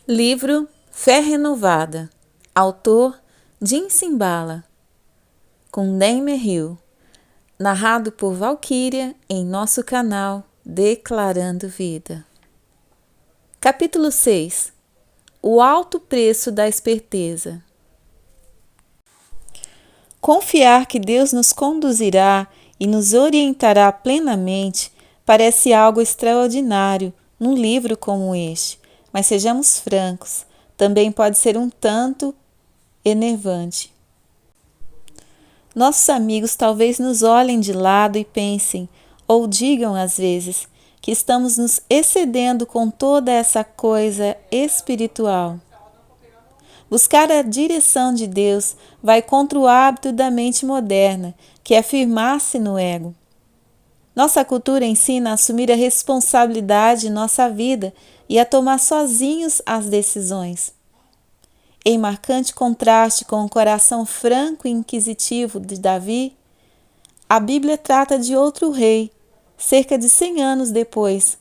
Livro Fé Renovada. Autor Jim Cymbala. Com Dan Merrill. Narrado por Valquíria em nosso canal Declarando Vida. Capítulo 6. O alto preço da esperteza. Confiar que Deus nos conduzirá e nos orientará plenamente parece algo extraordinário num livro como este, mas sejamos francos, também pode ser um tanto enervante. Nossos amigos talvez nos olhem de lado e pensem, ou digam às vezes, que estamos nos excedendo com toda essa coisa espiritual. Buscar a direção de Deus vai contra o hábito da mente moderna, que é firmar-se no ego. Nossa cultura ensina a assumir a responsabilidade de nossa vida e a tomar sozinhos as decisões. Em marcante contraste com o coração franco e inquisitivo de Davi, a Bíblia trata de outro rei, cerca de 100 anos depois,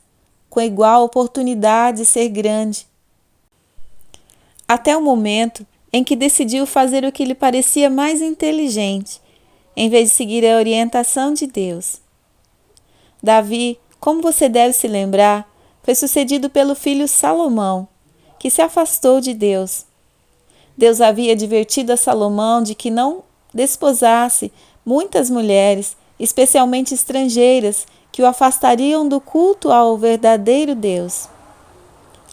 com igual oportunidade de ser grande, até o momento em que decidiu fazer o que lhe parecia mais inteligente, em vez de seguir a orientação de Deus. Davi, como você deve se lembrar, foi sucedido pelo filho Salomão, que se afastou de Deus. Deus havia advertido a Salomão de que não desposasse muitas mulheres, especialmente estrangeiras, que o afastariam do culto ao verdadeiro Deus.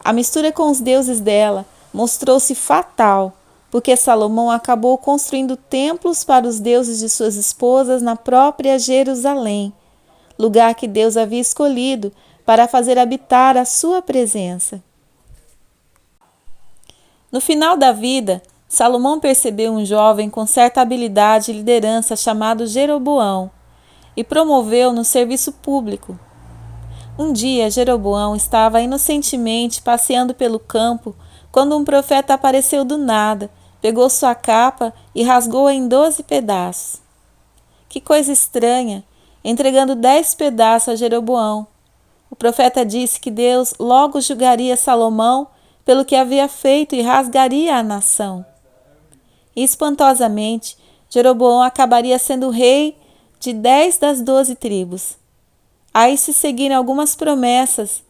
A mistura com os deuses dela mostrou-se fatal, porque Salomão acabou construindo templos para os deuses de suas esposas na própria Jerusalém, lugar que Deus havia escolhido para fazer habitar a sua presença. No final da vida, Salomão percebeu um jovem com certa habilidade e liderança chamado Jeroboão e promoveu no serviço público. Um dia, Jeroboão estava inocentemente passeando pelo campo quando um profeta apareceu do nada, pegou sua capa e rasgou-a em 12 pedaços. Que coisa estranha, entregando 10 pedaços a Jeroboão. O profeta disse que Deus logo julgaria Salomão pelo que havia feito e rasgaria a nação. E, espantosamente, Jeroboão acabaria sendo rei de 10 das 12 tribos. Aí se seguiram algumas promessas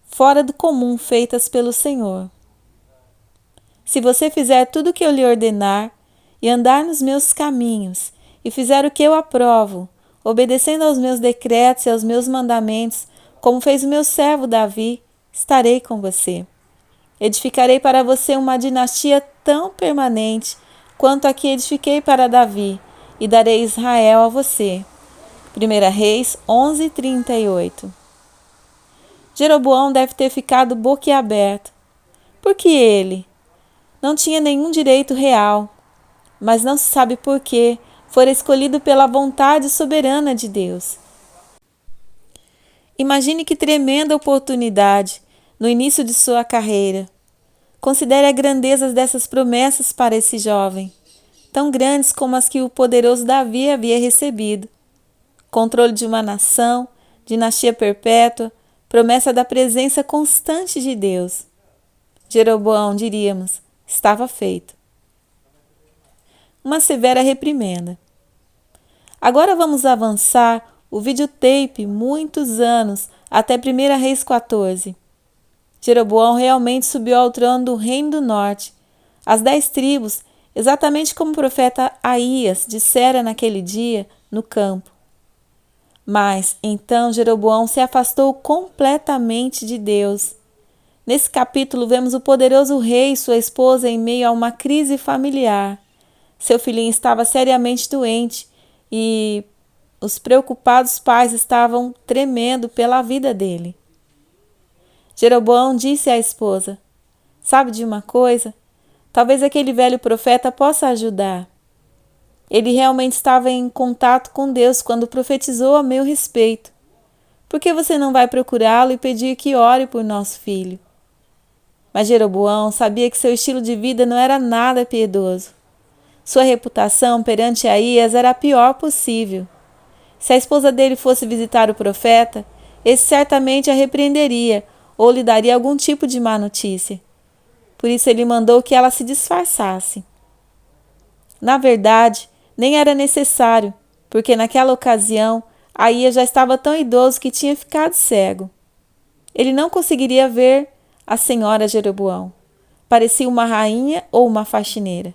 fora do comum feitas pelo Senhor. Se você fizer tudo o que eu lhe ordenar, e andar nos meus caminhos, e fizer o que eu aprovo, obedecendo aos meus decretos e aos meus mandamentos, como fez o meu servo Davi, estarei com você. Edificarei para você uma dinastia tão permanente quanto a que edifiquei para Davi, e darei Israel a você. 1 Reis 11:38. Jeroboão deve ter ficado boquiaberto, porque ele não tinha nenhum direito real, mas não se sabe por que fora escolhido pela vontade soberana de Deus. Imagine que tremenda oportunidade no início de sua carreira. Considere a grandeza dessas promessas para esse jovem, tão grandes como as que o poderoso Davi havia recebido. Controle de uma nação, dinastia perpétua, promessa da presença constante de Deus. Jeroboão, diríamos, estava feito. Uma severa reprimenda. Agora vamos avançar o videotape muitos anos até 1 Reis 14. Jeroboão realmente subiu ao trono do Reino do Norte. As 10 tribos, exatamente como o profeta Aías dissera naquele dia no campo. Mas, então, Jeroboão se afastou completamente de Deus. Nesse capítulo, vemos o poderoso rei e sua esposa em meio a uma crise familiar. Seu filhinho estava seriamente doente e os preocupados pais estavam tremendo pela vida dele. Jeroboão disse à esposa: "Sabe de uma coisa? Talvez aquele velho profeta possa ajudar. Ele realmente estava em contato com Deus quando profetizou a meu respeito. Por que você não vai procurá-lo e pedir que ore por nosso filho?" Mas Jeroboão sabia que seu estilo de vida não era nada piedoso. Sua reputação perante Aías era a pior possível. Se a esposa dele fosse visitar o profeta, esse certamente a repreenderia ou lhe daria algum tipo de má notícia. por isso ele mandou que ela se disfarçasse. Na verdade, nem era necessário, porque naquela ocasião Aías já estava tão idoso que tinha ficado cego. Ele não conseguiria ver a senhora Jeroboão. Parecia uma rainha ou uma faxineira.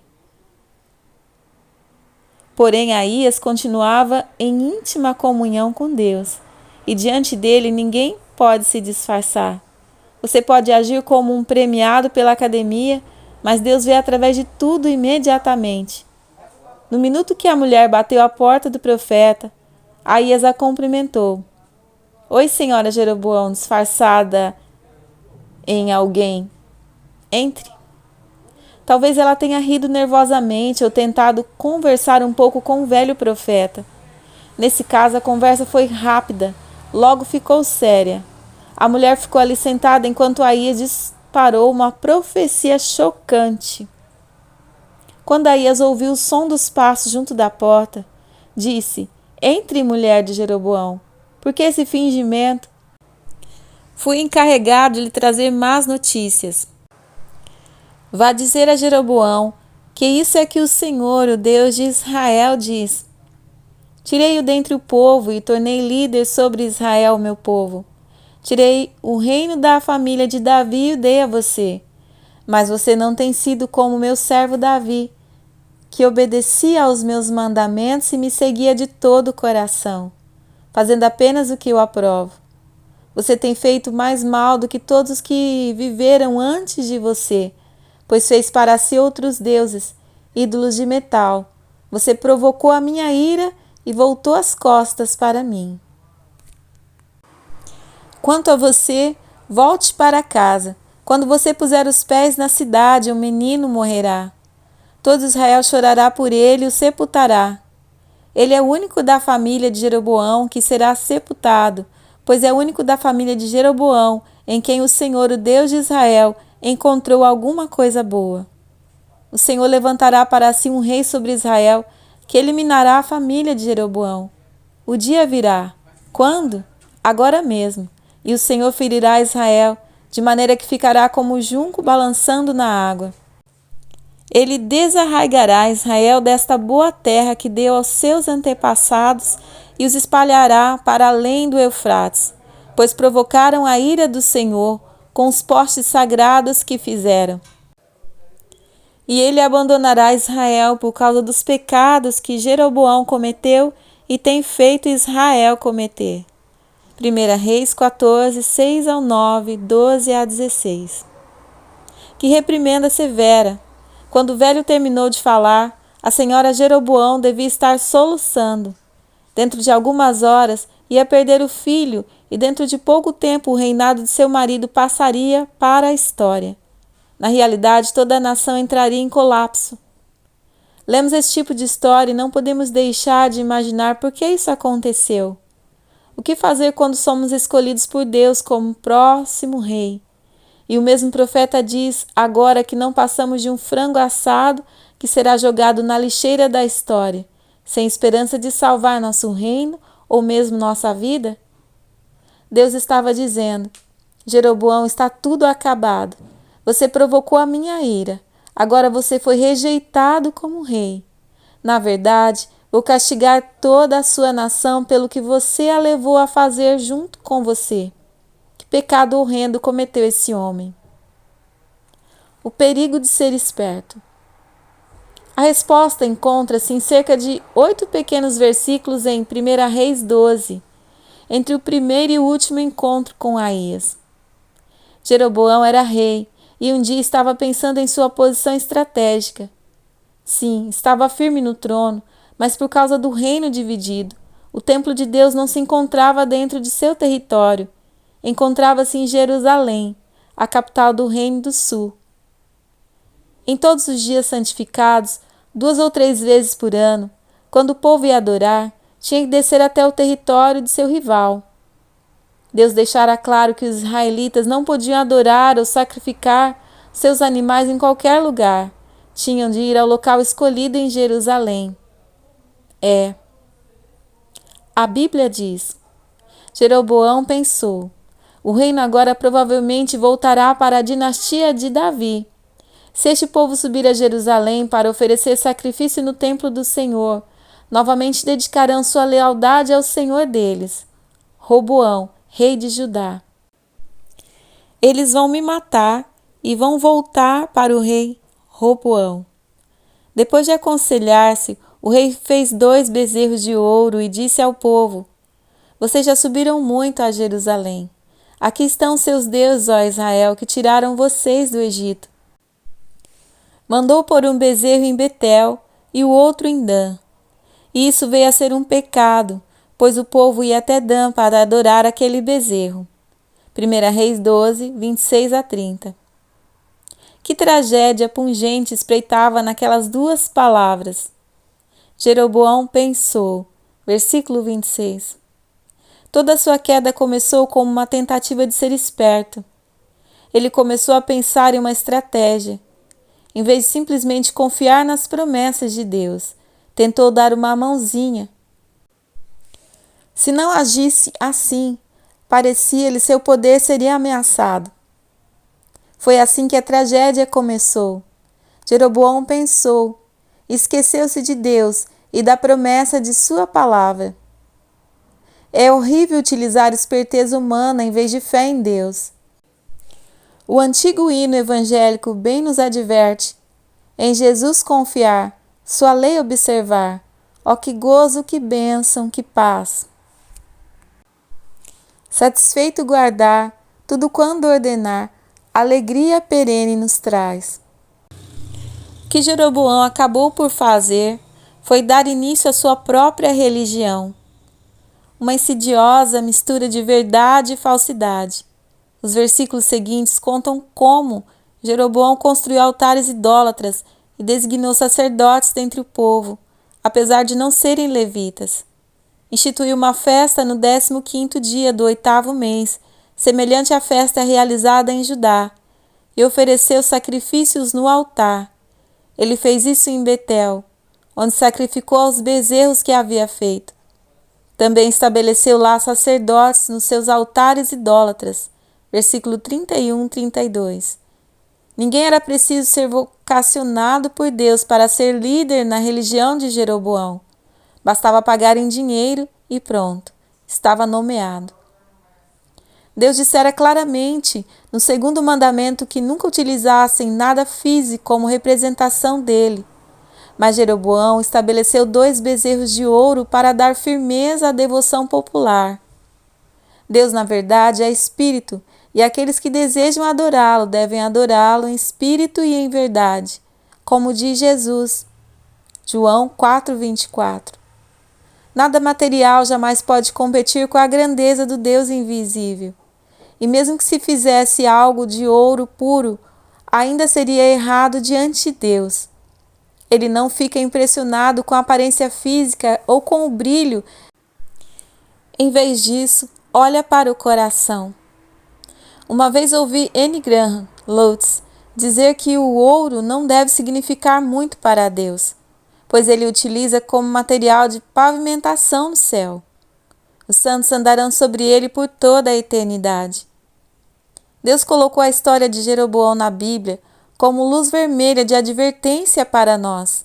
Porém, Aías continuava em íntima comunhão com Deus, e diante dele ninguém pode se disfarçar. Você pode agir como um premiado pela academia, mas Deus vê através de tudo imediatamente. No minuto que a mulher bateu à porta do profeta, Aías a cumprimentou. Oi, senhora Jeroboão, disfarçada em alguém. Entre. Talvez ela tenha rido nervosamente ou tentado conversar um pouco com o velho profeta. Nesse caso, a conversa foi rápida, logo ficou séria. A mulher ficou ali sentada enquanto Aías disparou uma profecia chocante. Quando Aías ouviu o som dos passos junto da porta, disse: Entre, mulher de Jeroboão, por que esse fingimento? Fui encarregado de lhe trazer más notícias. Vá dizer a Jeroboão que isso é que o Senhor, o Deus de Israel, diz. Tirei-o dentre o povo e tornei líder sobre Israel, meu povo. Tirei o reino da família de Davi e o dei a você. Mas você não tem sido como meu servo Davi, que obedecia aos meus mandamentos e me seguia de todo o coração, fazendo apenas o que eu aprovo. Você tem feito mais mal do que todos os que viveram antes de você, pois fez para si outros deuses, ídolos de metal. Você provocou a minha ira e voltou as costas para mim. Quanto a você, volte para casa. Quando você puser os pés na cidade, um menino morrerá. Todo Israel chorará por ele e o sepultará. Ele é o único da família de Jeroboão que será sepultado, pois é o único da família de Jeroboão em quem o Senhor, o Deus de Israel, encontrou alguma coisa boa. O Senhor levantará para si um rei sobre Israel, que eliminará a família de Jeroboão. O dia virá. Quando? Agora mesmo. E o Senhor ferirá Israel, de maneira que ficará como o junco balançando na água. Ele desarraigará Israel desta boa terra que deu aos seus antepassados e os espalhará para além do Eufrates, pois provocaram a ira do Senhor com os postes sagrados que fizeram. E ele abandonará Israel por causa dos pecados que Jeroboão cometeu e tem feito Israel cometer. 1 Reis 14, 6 ao 9, 12 a 16. Que reprimenda severa! Quando o velho terminou de falar, a senhora Jeroboão devia estar soluçando. Dentro de algumas horas, ia perder o filho e dentro de pouco tempo o reinado de seu marido passaria para a história. Na realidade, toda a nação entraria em colapso. Lemos esse tipo de história e não podemos deixar de imaginar por que isso aconteceu. O que fazer quando somos escolhidos por Deus como próximo rei? E o mesmo profeta diz agora que não passamos de um frango assado que será jogado na lixeira da história, sem esperança de salvar nosso reino ou mesmo nossa vida? Deus estava dizendo: Jeroboão, está tudo acabado. Você provocou a minha ira. Agora você foi rejeitado como rei. Na verdade, vou castigar toda a sua nação pelo que você a levou a fazer junto com você. Que pecado horrendo cometeu esse homem. O perigo de ser esperto. A resposta encontra-se em cerca de 8 pequenos versículos em 1 Reis 12, entre o primeiro e o último encontro com Aías. Jeroboão era rei e um dia estava pensando em sua posição estratégica. Sim, estava firme no trono, mas por causa do reino dividido, o templo de Deus não se encontrava dentro de seu território. Encontrava-se em Jerusalém, a capital do Reino do Sul. Em todos os dias santificados, 2 ou 3 vezes por ano, quando o povo ia adorar, tinha que descer até o território de seu rival. Deus deixara claro que os israelitas não podiam adorar ou sacrificar seus animais em qualquer lugar. Tinham de ir ao local escolhido em Jerusalém. A Bíblia diz: Jeroboão pensou: o reino agora provavelmente voltará para a dinastia de Davi. Se este povo subir a Jerusalém para oferecer sacrifício no templo do Senhor, novamente dedicarão sua lealdade ao Senhor deles, Roboão, rei de Judá. Eles vão me matar e vão voltar para o rei Roboão. Depois de aconselhar-se, o rei fez 2 bezerros de ouro e disse ao povo: Vocês já subiram muito a Jerusalém. Aqui estão seus deuses, ó Israel, que tiraram vocês do Egito. Mandou pôr um bezerro em Betel e o outro em Dan. E isso veio a ser um pecado, pois o povo ia até Dan para adorar aquele bezerro. 1 Reis 12, 26 a 30. Que tragédia pungente espreitava naquelas 2 palavras. Jeroboão pensou, versículo 26. Toda a sua queda começou como uma tentativa de ser esperto. Ele começou a pensar em uma estratégia. Em vez de simplesmente confiar nas promessas de Deus, tentou dar uma mãozinha. Se não agisse assim, parecia-lhe seu poder seria ameaçado. Foi assim que a tragédia começou. Jeroboão pensou, esqueceu-se de Deus e da promessa de sua palavra. É horrível utilizar esperteza humana em vez de fé em Deus. O antigo hino evangélico bem nos adverte: em Jesus confiar, sua lei observar, ó que gozo, que bênção, que paz. Satisfeito guardar, tudo quando ordenar, alegria perene nos traz. O que Jeroboão acabou por fazer foi dar início à sua própria religião. Uma insidiosa mistura de verdade e falsidade. Os versículos seguintes contam como Jeroboão construiu altares idólatras e designou sacerdotes dentre o povo, apesar de não serem levitas. Instituiu uma festa no 15º dia do 8º mês, semelhante à festa realizada em Judá, e ofereceu sacrifícios no altar. Ele fez isso em Betel, onde sacrificou aos bezerros que havia feito. Também estabeleceu lá sacerdotes nos seus altares idólatras. Versículo 31, 32. Ninguém era preciso ser vocacionado por Deus para ser líder na religião de Jeroboão. Bastava pagar em dinheiro e pronto, estava nomeado. Deus dissera claramente no 2º mandamento que nunca utilizassem nada físico como representação dele. Mas Jeroboão estabeleceu 2 bezerros de ouro para dar firmeza à devoção popular. Deus, na verdade, é espírito, e aqueles que desejam adorá-lo devem adorá-lo em espírito e em verdade, como diz Jesus. João 4:24. Nada material jamais pode competir com a grandeza do Deus invisível. E mesmo que se fizesse algo de ouro puro, ainda seria errado diante de Deus. Ele não fica impressionado com a aparência física ou com o brilho. Em vez disso, olha para o coração. Uma vez ouvi N. Graham Lotz dizer que o ouro não deve significar muito para Deus, pois ele o utiliza como material de pavimentação no céu. Os santos andarão sobre ele por toda a eternidade. Deus colocou a história de Jeroboão na Bíblia como luz vermelha de advertência para nós.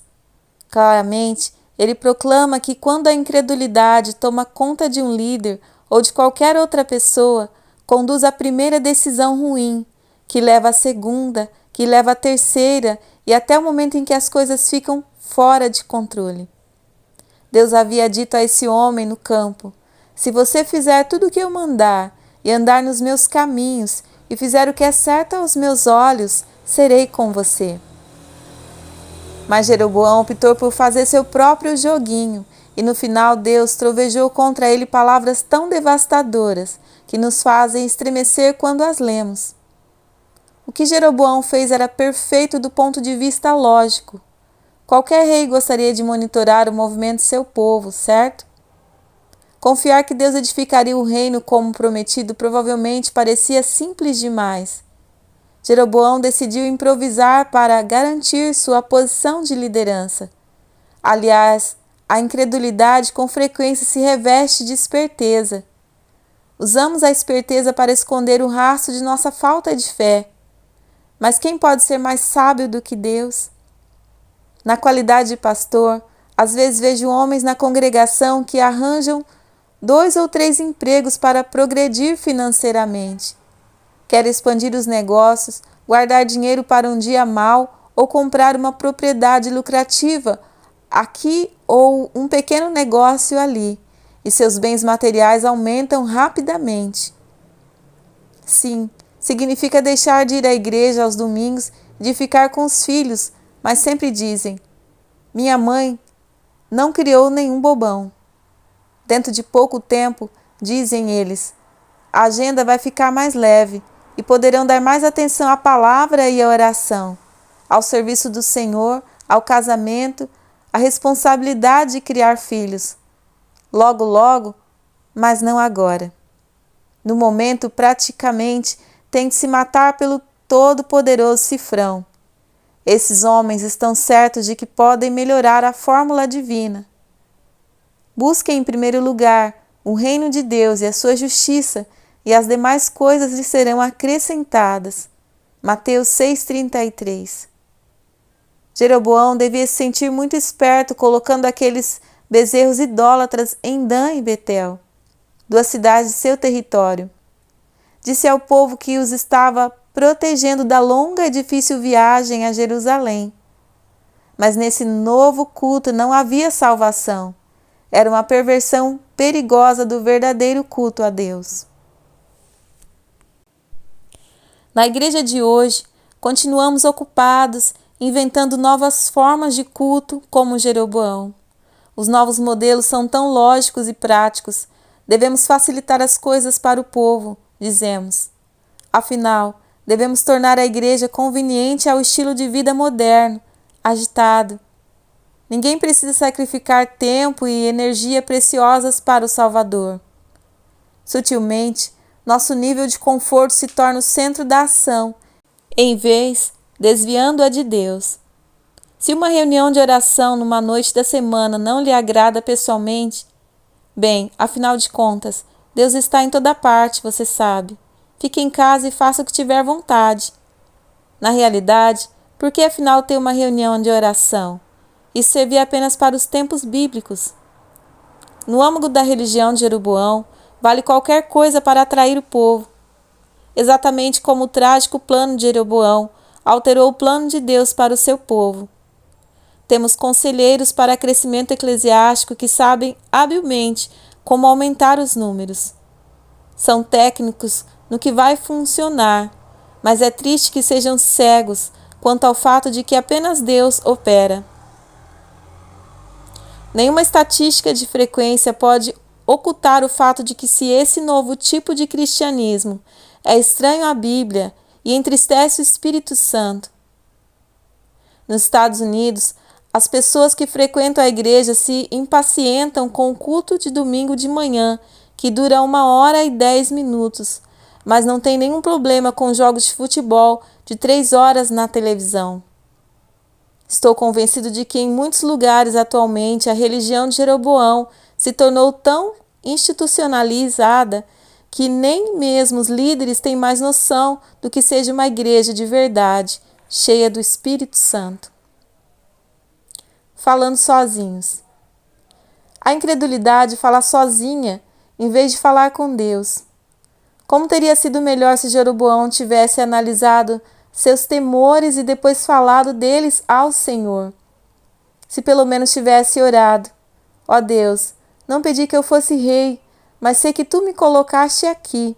Claramente, ele proclama que quando a incredulidade toma conta de um líder ou de qualquer outra pessoa, conduz à primeira decisão ruim, que leva à segunda, que leva à terceira e até o momento em que as coisas ficam fora de controle. Deus havia dito a esse homem no campo: se você fizer tudo o que eu mandar e andar nos meus caminhos e fizer o que é certo aos meus olhos, serei com você. Mas Jeroboão optou por fazer seu próprio joguinho e no final Deus trovejou contra ele palavras tão devastadoras que nos fazem estremecer quando as lemos. O que Jeroboão fez era perfeito do ponto de vista lógico. Qualquer rei gostaria de monitorar o movimento de seu povo, certo? Confiar que Deus edificaria o reino como prometido provavelmente parecia simples demais. Jeroboão decidiu improvisar para garantir sua posição de liderança. Aliás, a incredulidade com frequência se reveste de esperteza. Usamos a esperteza para esconder o rastro de nossa falta de fé. Mas quem pode ser mais sábio do que Deus? Na qualidade de pastor, às vezes vejo homens na congregação que arranjam 2 ou 3 empregos para progredir financeiramente. Quer expandir os negócios, guardar dinheiro para um dia mau ou comprar uma propriedade lucrativa aqui ou um pequeno negócio ali, e seus bens materiais aumentam rapidamente. Sim, significa deixar de ir à igreja aos domingos, de ficar com os filhos, mas sempre dizem: minha mãe não criou nenhum bobão. Dentro de pouco tempo, dizem eles, a agenda vai ficar mais leve e poderão dar mais atenção à palavra e à oração, ao serviço do Senhor, ao casamento, à responsabilidade de criar filhos. Logo, logo, mas não agora. No momento, praticamente, tem de se matar pelo todo-poderoso cifrão. Esses homens estão certos de que podem melhorar a fórmula divina. Busquem em primeiro lugar o reino de Deus e a sua justiça, e as demais coisas lhe serão acrescentadas. Mateus 6,33. Jeroboão devia se sentir muito esperto colocando aqueles bezerros idólatras em Dan e Betel, 2 cidades de seu território. Disse ao povo que os estava protegendo da longa e difícil viagem a Jerusalém. Mas nesse novo culto não havia salvação. Era uma perversão perigosa do verdadeiro culto a Deus. Na igreja de hoje, continuamos ocupados, inventando novas formas de culto como Jeroboão. Os novos modelos são tão lógicos e práticos. Devemos facilitar as coisas para o povo, dizemos. Afinal, devemos tornar a igreja conveniente ao estilo de vida moderno, agitado. Ninguém precisa sacrificar tempo e energia preciosas para o Salvador. Sutilmente, nosso nível de conforto se torna o centro da ação, em vez desviando-a de Deus. Se uma reunião de oração numa noite da semana não lhe agrada pessoalmente, bem, afinal de contas, Deus está em toda parte, você sabe. Fique em casa e faça o que tiver vontade. Na realidade, por que afinal ter uma reunião de oração? Isso servia apenas para os tempos bíblicos. No âmago da religião de Jeroboão, vale qualquer coisa para atrair o povo. Exatamente como o trágico plano de Jeroboão alterou o plano de Deus para o seu povo. Temos conselheiros para crescimento eclesiástico que sabem habilmente como aumentar os números. São técnicos no que vai funcionar, mas é triste que sejam cegos quanto ao fato de que apenas Deus opera. Nenhuma estatística de frequência pode ocultar o fato de que se esse novo tipo de cristianismo é estranho à Bíblia e entristece o Espírito Santo. Nos Estados Unidos, as pessoas que frequentam a igreja se impacientam com o culto de domingo de manhã, que dura 1h10, mas não tem nenhum problema com jogos de futebol de 3 horas na televisão. Estou convencido de que em muitos lugares atualmente a religião de Jeroboão se tornou tão institucionalizada que nem mesmo os líderes têm mais noção do que seja uma igreja de verdade, cheia do Espírito Santo. Falando sozinhos. A incredulidade fala sozinha em vez de falar com Deus. Como teria sido melhor se Jeroboão tivesse analisado seus temores e depois falado deles ao Senhor? Se pelo menos tivesse orado: ó Deus, não pedi que eu fosse rei, mas sei que tu me colocaste aqui.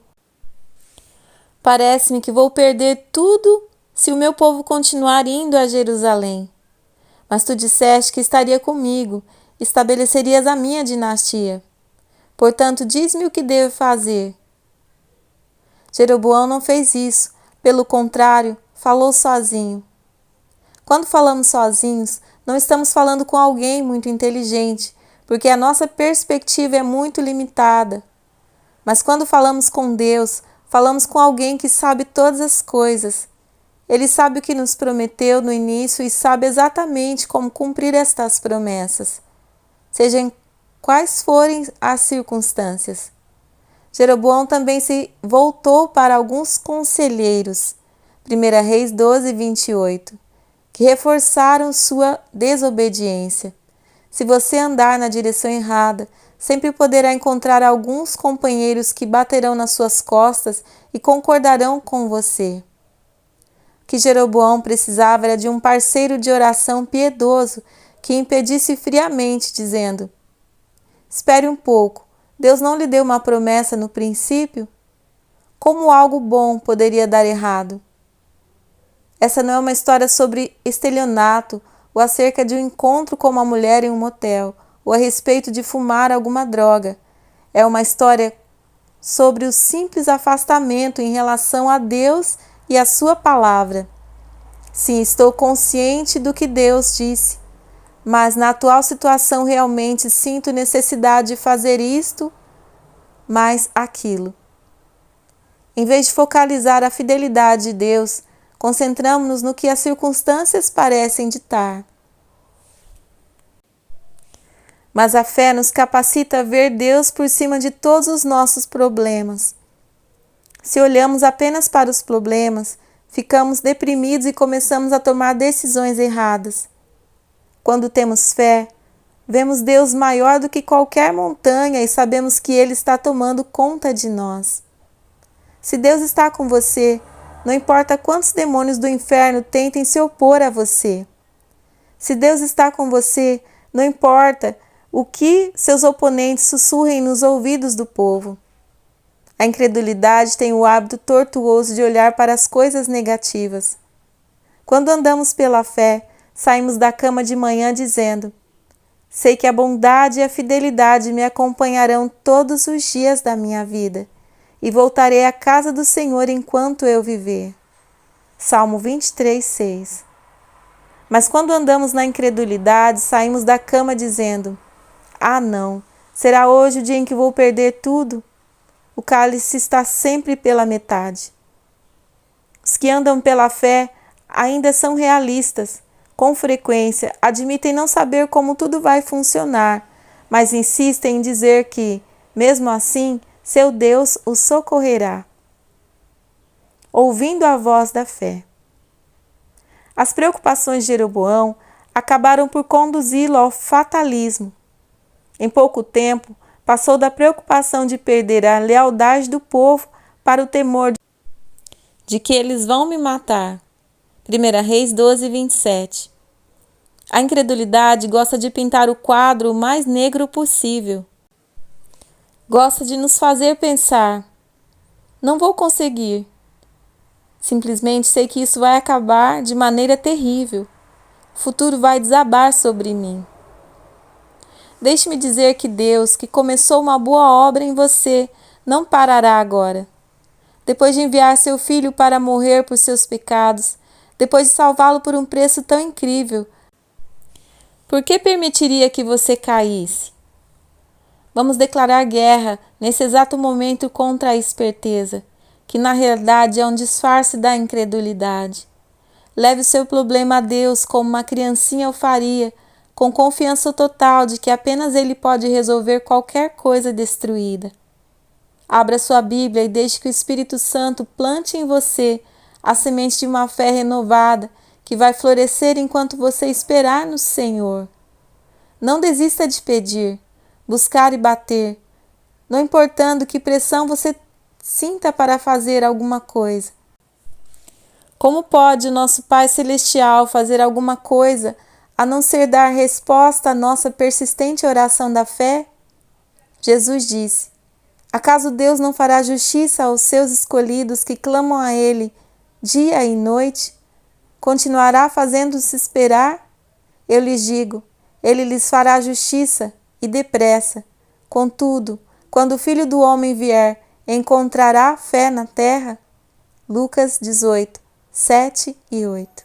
Parece-me que vou perder tudo se o meu povo continuar indo a Jerusalém. Mas tu disseste que estaria comigo, estabelecerias a minha dinastia. Portanto, diz-me o que devo fazer. Jeroboão não fez isso, pelo contrário, falou sozinho. Quando falamos sozinhos, não estamos falando com alguém muito inteligente, porque a nossa perspectiva é muito limitada. Mas quando falamos com Deus, falamos com alguém que sabe todas as coisas. Ele sabe o que nos prometeu no início e sabe exatamente como cumprir estas promessas, sejam quais forem as circunstâncias. Jeroboão também se voltou para alguns conselheiros. 1 Reis 12, 28, que reforçaram sua desobediência. Se você andar na direção errada, sempre poderá encontrar alguns companheiros que baterão nas suas costas e concordarão com você. O que Jeroboão precisava era de um parceiro de oração piedoso que impedisse friamente, dizendo: espere um pouco, Deus não lhe deu uma promessa no princípio? Como algo bom poderia dar errado? Essa não é uma história sobre estelionato ou acerca de um encontro com uma mulher em um motel ou a respeito de fumar alguma droga. É uma história sobre o simples afastamento em relação a Deus e a sua palavra. Sim, estou consciente do que Deus disse, mas na atual situação realmente sinto necessidade de fazer isto, mais aquilo. Em vez de focalizar a fidelidade de Deus, concentramos-nos no que as circunstâncias parecem ditar. Mas a fé nos capacita a ver Deus por cima de todos os nossos problemas. Se olhamos apenas para os problemas, ficamos deprimidos e começamos a tomar decisões erradas. Quando temos fé, vemos Deus maior do que qualquer montanha e sabemos que Ele está tomando conta de nós. Se Deus está com você, não importa quantos demônios do inferno tentem se opor a você. Se Deus está com você, não importa o que seus oponentes sussurrem nos ouvidos do povo. A incredulidade tem o hábito tortuoso de olhar para as coisas negativas. Quando andamos pela fé, saímos da cama de manhã dizendo: sei que a bondade e a fidelidade me acompanharão todos os dias da minha vida, e voltarei à casa do Senhor enquanto eu viver. Salmo 23, 6. Mas quando andamos na incredulidade, saímos da cama dizendo: ah, não, será hoje o dia em que vou perder tudo? O cálice está sempre pela metade. Os que andam pela fé ainda são realistas. Com frequência, admitem não saber como tudo vai funcionar, mas insistem em dizer que, mesmo assim, seu Deus os socorrerá. Ouvindo a voz da fé. As preocupações de Jeroboão acabaram por conduzi-lo ao fatalismo. Em pouco tempo, passou da preocupação de perder a lealdade do povo para o temor de que eles vão me matar. 1 Reis 12, 27. A incredulidade gosta de pintar o quadro o mais negro possível. Gosta de nos fazer pensar: não vou conseguir. Simplesmente sei que isso vai acabar de maneira terrível. O futuro vai desabar sobre mim. Deixe-me dizer que Deus, que começou uma boa obra em você, não parará agora. Depois de enviar seu filho para morrer por seus pecados, depois de salvá-lo por um preço tão incrível, por que permitiria que você caísse? Vamos declarar guerra nesse exato momento contra a esperteza, que na realidade é um disfarce da incredulidade. Leve o seu problema a Deus como uma criancinha o faria, com confiança total de que apenas Ele pode resolver qualquer coisa destruída. Abra sua Bíblia e deixe que o Espírito Santo plante em você a semente de uma fé renovada que vai florescer enquanto você esperar no Senhor. Não desista de pedir, buscar e bater, não importando que pressão você sinta para fazer alguma coisa. Como pode o nosso Pai Celestial fazer alguma coisa a não ser dar resposta à nossa persistente oração da fé? Jesus disse: acaso Deus não fará justiça aos seus escolhidos que clamam a Ele dia e noite? Continuará fazendo-se esperar? Eu lhes digo, Ele lhes fará justiça e depressa. Contudo, quando o Filho do Homem vier, encontrará fé na terra? Lucas 18, 7 e 8.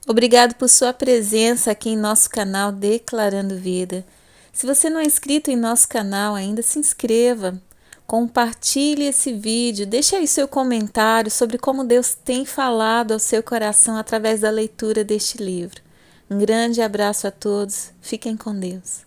Obrigado por sua presença aqui em nosso canal Declarando Vida. Se você não é inscrito em nosso canal ainda, se inscreva, compartilhe esse vídeo, deixe aí seu comentário sobre como Deus tem falado ao seu coração através da leitura deste livro. Um grande abraço a todos, fiquem com Deus.